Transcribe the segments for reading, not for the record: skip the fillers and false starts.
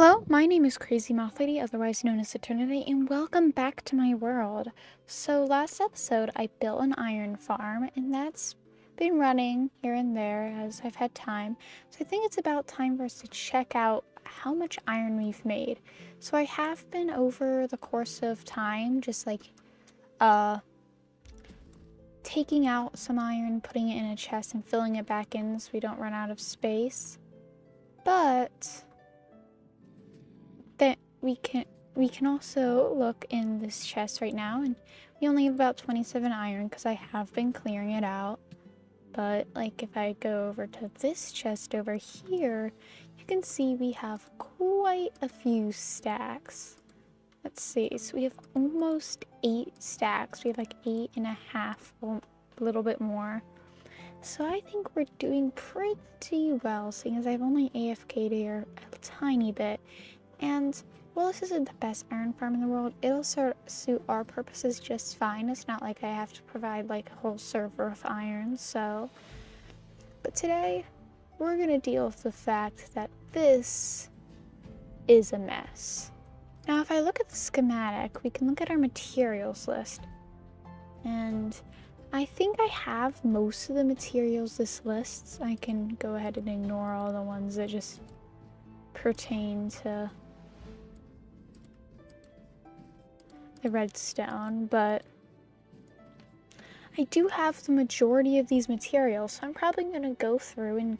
Hello, my name is Crazy Moth Lady, otherwise known as Eternity, and welcome back to my world. So last episode, I built an iron farm, and that's been running here and there as I've had time. So I think it's about time for us to check out how much iron we've made. So I have been over the course of time, just taking out some iron, putting it in a chest, and filling it back in so we don't run out of space. But that we can also look in this chest right now, and we only have about 27 iron because I have been clearing it out. But like if I go over to this chest over here, you can see we have quite a few stacks. Let's see, so we have almost 8 stacks. We have like 8.5, a little bit more. So I think we're doing pretty well, seeing as I've only AFK'd here a tiny bit. And while this isn't the best iron farm in the world, it'll suit our purposes just fine. It's not like I have to provide like a whole server of iron, so. But today, we're gonna deal with the fact that this is a mess. Now, if I look at the schematic, we can look at our materials list. And I think I have most of the materials this lists. I can go ahead and ignore all the ones that just pertain to the redstone, but I do have the majority of these materials, so I'm probably going to go through and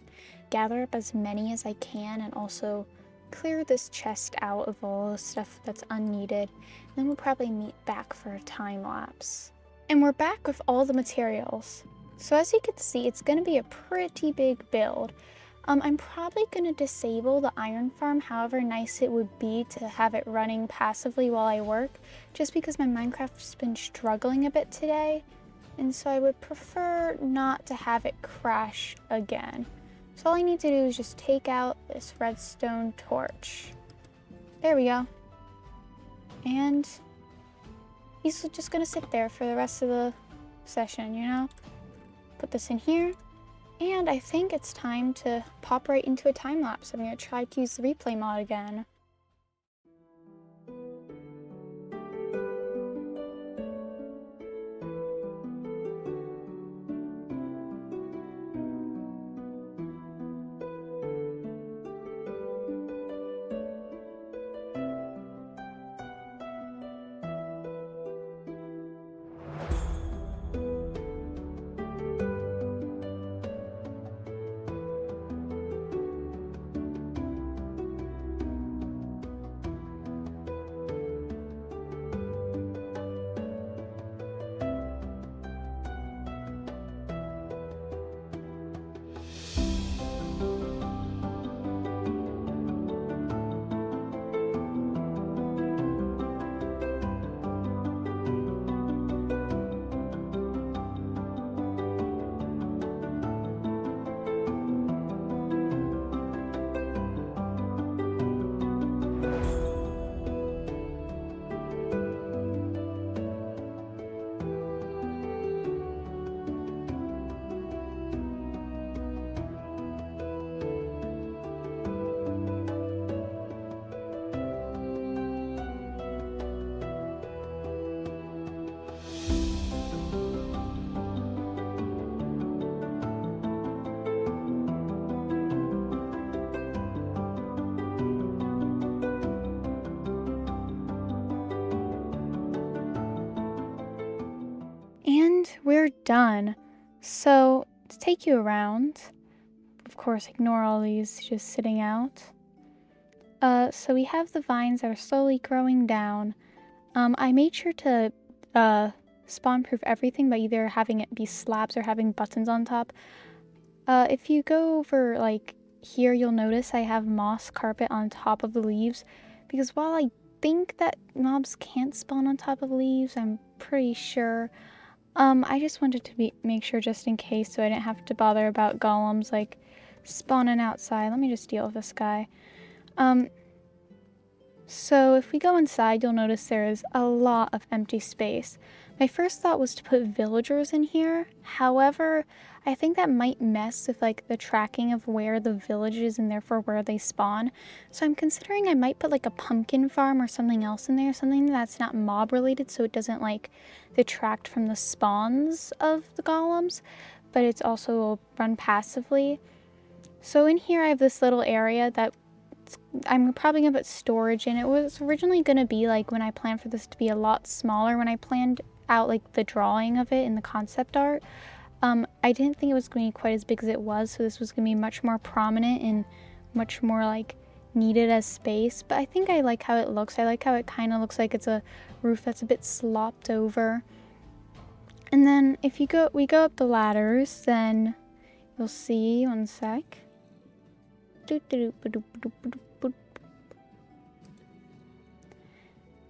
gather up as many as I can and also clear this chest out of all the stuff that's unneeded. And then we'll probably meet back for a time lapse. And we're back with all the materials. So as you can see, it's going to be a pretty big build. I'm probably going to disable the iron farm, however nice it would be to have it running passively while I work, just because my Minecraft's been struggling a bit today, and so I would prefer not to have it crash again. So all I need to do is just take out this redstone torch. There we go. And he's just going to sit there for the rest of the session, you know? Put this in here. And I think it's time to pop right into a time lapse. I'm going to try to use the replay mod again. And we're done. So to take you around, of course, ignore all these just sitting out. So we have the vines that are slowly growing down. I made sure to spawn-proof everything by either having it be slabs or having buttons on top. If you go over like here, you'll notice I have moss carpet on top of the leaves, because while I think that mobs can't spawn on top of leaves, I'm pretty sure. I just wanted to make sure just in case, so I didn't have to bother about golems like spawning outside. Let me just deal with this guy. So if we go inside, you'll notice there is a lot of empty space. My first thought was to put villagers in here. However, I think that might mess with like the tracking of where the village is and therefore where they spawn. So I'm considering I might put like a pumpkin farm or something else in there, something that's not mob related so it doesn't like detract from the spawns of the golems, but it's also run passively. So in here I have this little area that I'm probably gonna put storage in. It was originally gonna be like, when I planned for this to be a lot smaller, when I planned out like the drawing of it in the concept art, I didn't think it was going to be quite as big as it was, so this was going to be much more prominent and much more like needed as space. But I think I like how it looks. I like how it kind of looks like it's a roof that's a bit slopped over. And then if we go up the ladders, then you'll see, one sec.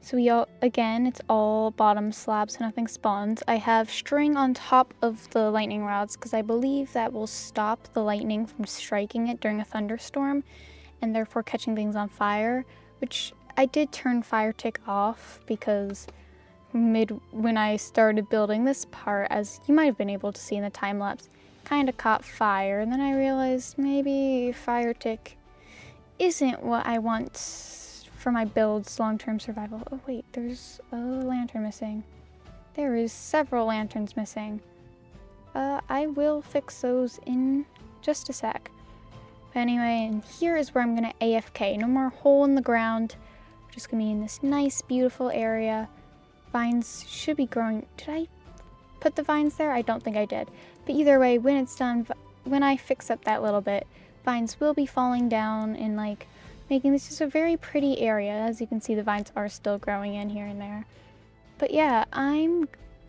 So again, it's all bottom slabs, so nothing spawns. I have string on top of the lightning rods because I believe that will stop the lightning from striking it during a thunderstorm and therefore catching things on fire, which I did turn fire tick off because when I started building this part, as you might have been able to see in the time lapse, kind of caught fire, and then I realized maybe fire tick isn't what I want for my build's long-term survival. Oh wait, there's a lantern missing. There is several lanterns missing. I will fix those in just a sec. But anyway, and here is where I'm gonna AFK. No more hole in the ground. We're just gonna be in this nice, beautiful area. Vines should be growing. Did I put the vines there? I don't think I did. But either way, when it's done, when I fix up that little bit, vines will be falling down and like making this just a very pretty area. As you can see, the vines are still growing in here and there. But yeah,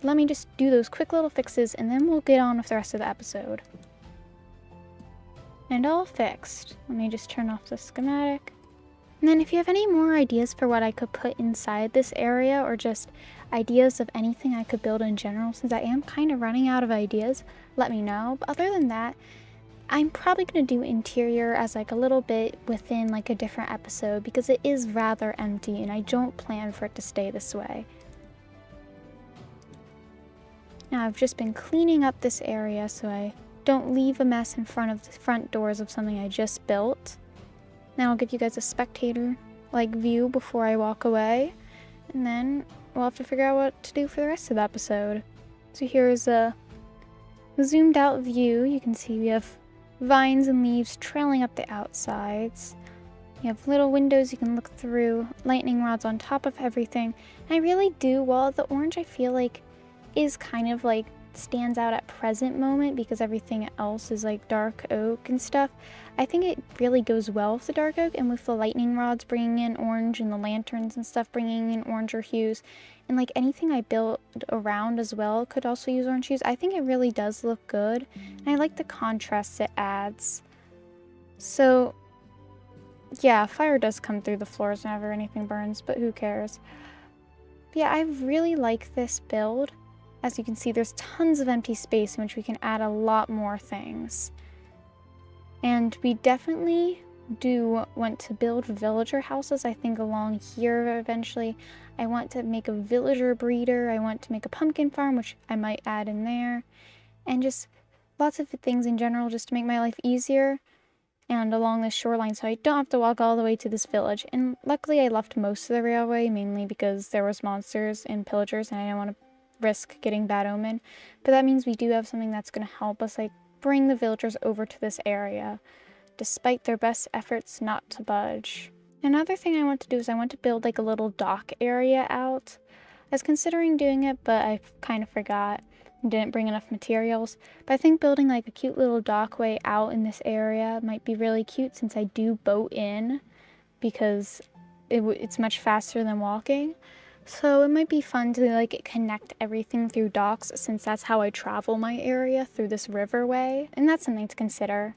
let me just do those quick little fixes and then we'll get on with the rest of the episode. And all fixed. Let me just turn off the schematic. And then if you have any more ideas for what I could put inside this area, or just ideas of anything I could build in general, since I am kind of running out of ideas, let me know. But other than that, I'm probably going to do interior as like a little bit within like a different episode because it is rather empty and I don't plan for it to stay this way. Now I've just been cleaning up this area so I don't leave a mess in front of the front doors of something I just built. Then I'll give you guys a spectator like view before I walk away, and then we'll have to figure out what to do for the rest of the episode. So here's a zoomed out view. You can see we have vines and leaves trailing up the outsides. You have little windows you can look through, lightning rods on top of everything. And I really do, well, the orange I feel like is kind of like stands out at present moment because everything else is like dark oak and stuff. I think it really goes well with the dark oak and with the lightning rods bringing in orange and the lanterns and stuff bringing in oranger hues. And like anything I built around as well could also use orange hues. I think it really does look good. And I like the contrast it adds. So yeah, fire does come through the floors whenever anything burns, but who cares? But yeah, I really like this build. As you can see, there's tons of empty space in which we can add a lot more things. And we definitely do want to build villager houses, I think, along here eventually. I want to make a villager breeder. I want to make a pumpkin farm, which I might add in there. And just lots of things in general just to make my life easier and along the shoreline so I don't have to walk all the way to this village. And luckily I left most of the railway, mainly because there was monsters and pillagers and I didn't want to risk getting bad omen. But that means we do have something that's going to help us like bring the villagers over to this area despite their best efforts not to budge. Another thing I want to do is I want to build like a little dock area out. I was considering doing it, but I kind of forgot and didn't bring enough materials. But I think building like a cute little dockway out in this area might be really cute since I do boat in because it's much faster than walking. So it might be fun to like connect everything through docks since that's how I travel my area, through this riverway, and that's something to consider.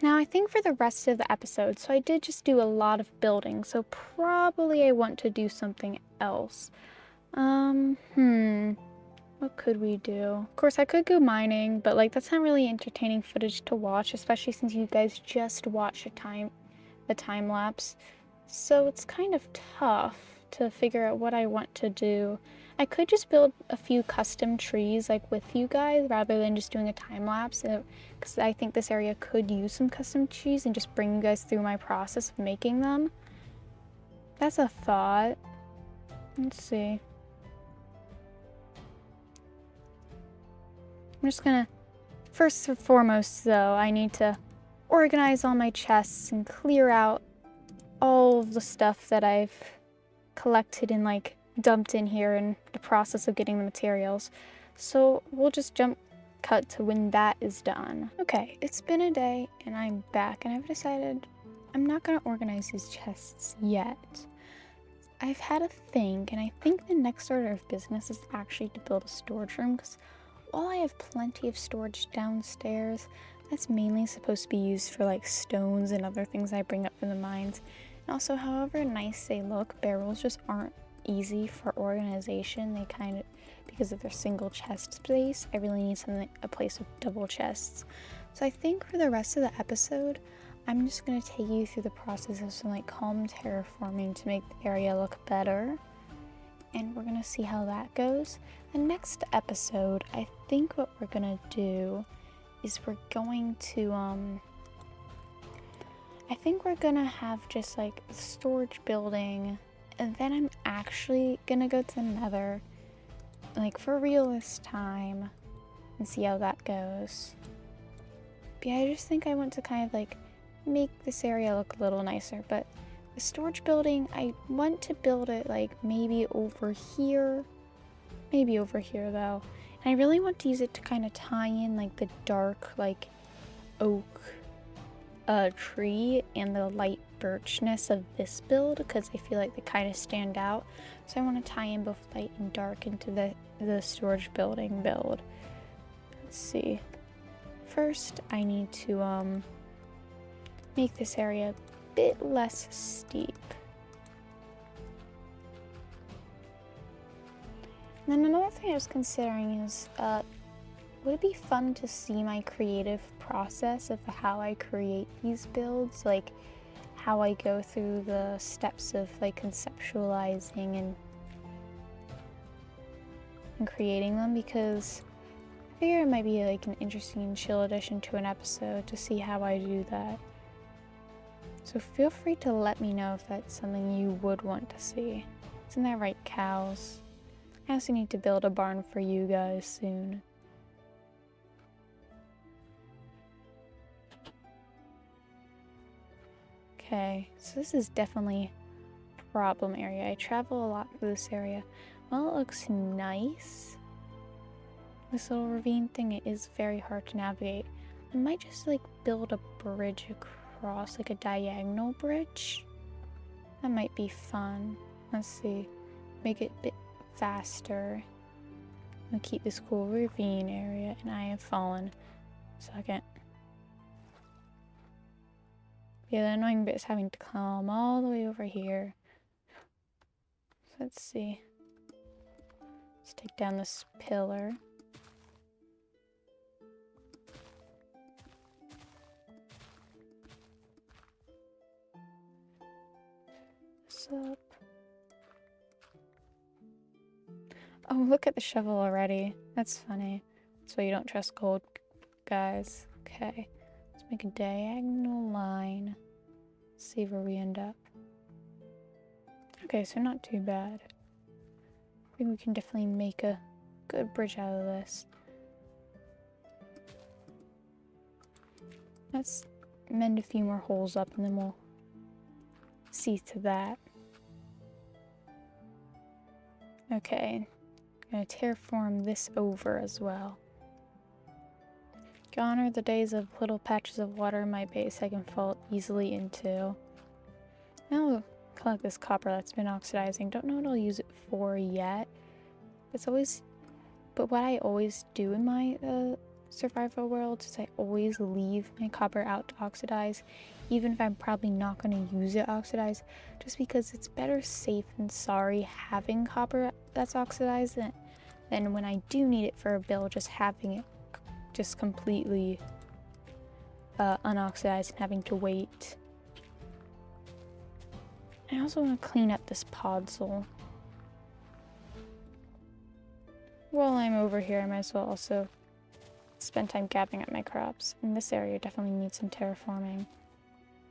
Now I think for the rest of the episode, so I did just do a lot of building, so probably I want to do something else. What could we do? Of course I could go mining, but like that's not really entertaining footage to watch, especially since you guys just watched the time lapse. So it's kind of tough to figure out what I want to do. I could just build a few custom trees like with you guys rather than just doing a time lapse, because I think this area could use some custom trees and just bring you guys through my process of making them. That's a thought. Let's see. I'm just gonna, first and foremost though, I need to organize all my chests and clear out all of the stuff that I've collected and like dumped in here in the process of getting the materials. So we'll just cut to when that is done. Okay, it's been a day and I'm back, and I've decided I'm not gonna organize these chests yet. I've had a think, and I think the next order of business is actually to build a storage room, because while I have plenty of storage downstairs, that's mainly supposed to be used for like stones and other things I bring up from the mines. And also, however nice they look, barrels just aren't easy for organization. They kind of, because of their single chest space, I really need a place with double chests. So I think for the rest of the episode, I'm just going to take you through the process of some like calm terraforming to make the area look better. And we're going to see how that goes. The next episode, I think what we're going to do is we're going to, I think we're going to have just like a storage building, and then I'm actually going to go to the Nether, like for real this time, and see how that goes. But yeah, I just think I want to kind of like make this area look a little nicer, but the storage building, I want to build it like maybe over here though. And I really want to use it to kind of tie in like the dark like oak tree and the light birchness of this build, because I feel like they kind of stand out. So I want to tie in both light and dark into the storage building build. Let's see. First, I need to make this area a bit less steep. And then another thing I was considering is, would it be fun to see my creative process of how I create these builds? Like, how I go through the steps of like conceptualizing and creating them, because I figure it might be like an interesting and chill addition to an episode to see how I do that. So feel free to let me know if that's something you would want to see. Isn't that right, cows? I also need to build a barn for you guys soon. Okay, so this is definitely a problem area. I travel a lot through this area. Well, it looks nice. This little ravine thing, it is very hard to navigate. I might just like build a bridge across, like a diagonal bridge. That might be fun. Let's see. Make it a bit faster. I'll keep this cool ravine area, and I have fallen. Second. Yeah, the annoying bit is having to come all the way over here. So let's see. Let's take down this pillar. This up. Oh, look at the shovel already. That's funny. That's why you don't trust gold, guys. Okay. Let's make a diagonal line. See where we end up. Okay, so not too bad. I think we can definitely make a good bridge out of this. Let's mend a few more holes up, and then we'll see to that. Okay, I'm gonna terraform this over as well. Gone are the days of little patches of water in my base I can fall easily into. Now we'll collect this copper that's been oxidizing. Don't know what I'll use it for yet. But what I always do in my survival world is I always leave my copper out to oxidize, even if I'm probably not going to use it oxidized, just because it's better safe than sorry having copper that's oxidized than when I do need it for a build, just having it just completely unoxidized and having to wait. I also want to clean up this podzol. while I'm over here, I might as well also spend time gathering up my crops. And this area definitely needs some terraforming.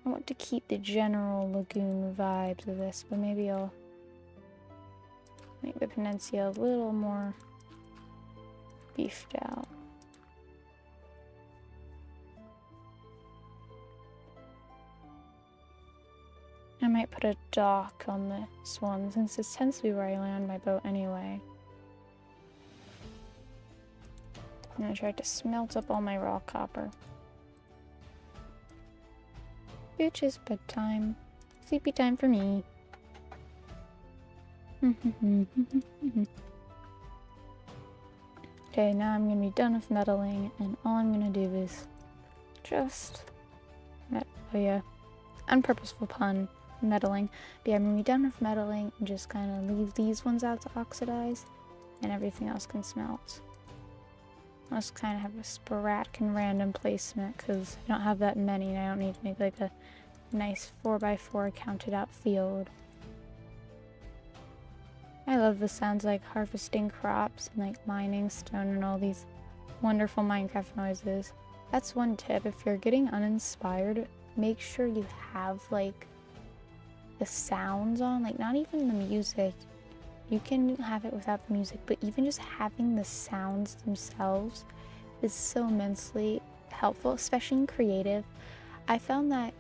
I want to keep the general lagoon vibes of this, but maybe I'll make the peninsula a little more beefed out. I might put a dock on this one, since this tends to be where I land my boat anyway. I'm gonna try to smelt up all my raw copper. Bitch, it's bedtime. Sleepy time for me. Okay, now I'm gonna be done with meddling, and all I'm gonna do is just... oh yeah, unpurposeful pun. Meddling. But yeah, I'm gonna be done with meddling and just kind of leave these ones out to oxidize, and everything else can smelt. I'll just kind of have a sporadic and random placement because I don't have that many and I don't need to make like a nice 4x4 counted out field. I love the sounds like harvesting crops and like mining stone and all these wonderful Minecraft noises. That's one tip. If you're getting uninspired, make sure you have like the sounds on, like not even the music. You can have it without the music, but even just having the sounds themselves is so immensely helpful, especially in creative. I found that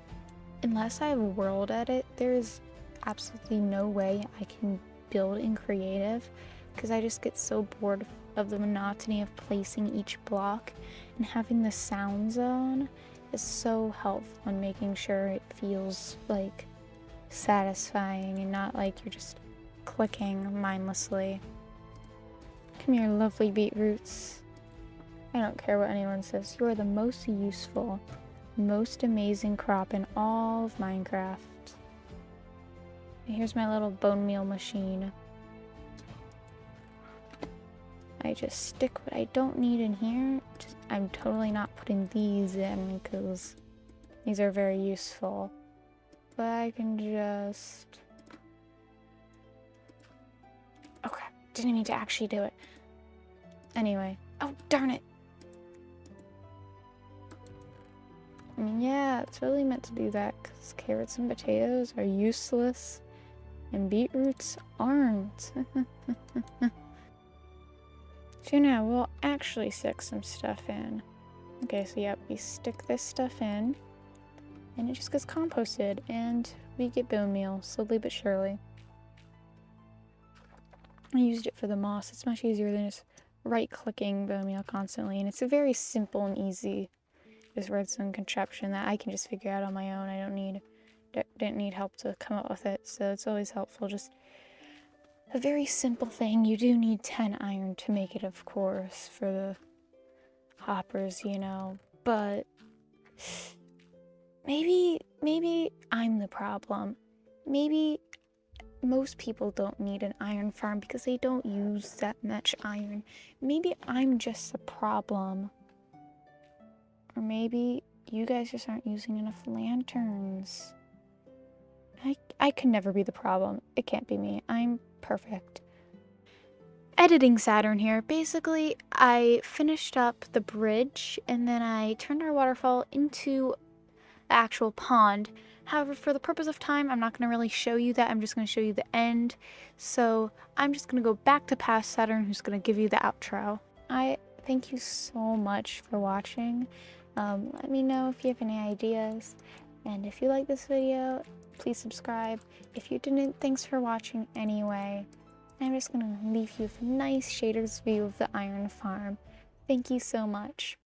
unless I have a world edit, there is absolutely no way I can build in creative because I just get so bored of the monotony of placing each block, and having the sounds on is so helpful in making sure it feels like satisfying and not like you're just clicking mindlessly. Come here, lovely beetroots. I don't care what anyone says, you are the most useful, most amazing crop in all of Minecraft. Here's my little bone meal machine. I just stick what I don't need in here. I'm totally not putting these in because these are very useful. But I can just... oh crap, didn't mean to actually do it. Anyway, oh darn it. I mean, yeah, it's really meant to do that because carrots and potatoes are useless and beetroots aren't. So now we'll actually stick some stuff in. Okay, so yeah, we stick this stuff in and it just gets composted and we get bone meal slowly but surely. I used it for the moss. It's much easier than just right-clicking bone meal constantly, and it's a very simple and easy just redstone contraption that I can just figure out on my own. I didn't need help to come up with it, so it's always helpful. Just a very simple thing. You do need 10 iron to make it, of course, for the hoppers, you know, but maybe I'm the problem. Maybe most people don't need an iron farm because they don't use that much iron. Maybe I'm just the problem. Or maybe you guys just aren't using enough lanterns. I can never be the problem. It can't be me. I'm perfect. Editing Saturn here. Basically, I finished up the bridge and then I turned our waterfall into the actual pond. However, for the purpose of time, I'm not going to really show you that. I'm just going to show you the end. So I'm just going to go back to past Saturn, who's going to give you the outro. I thank you so much for watching. Let me know if you have any ideas. And if you like this video, please subscribe. If you didn't, thanks for watching anyway. I'm just going to leave you with a nice shader's view of the iron farm. Thank you so much.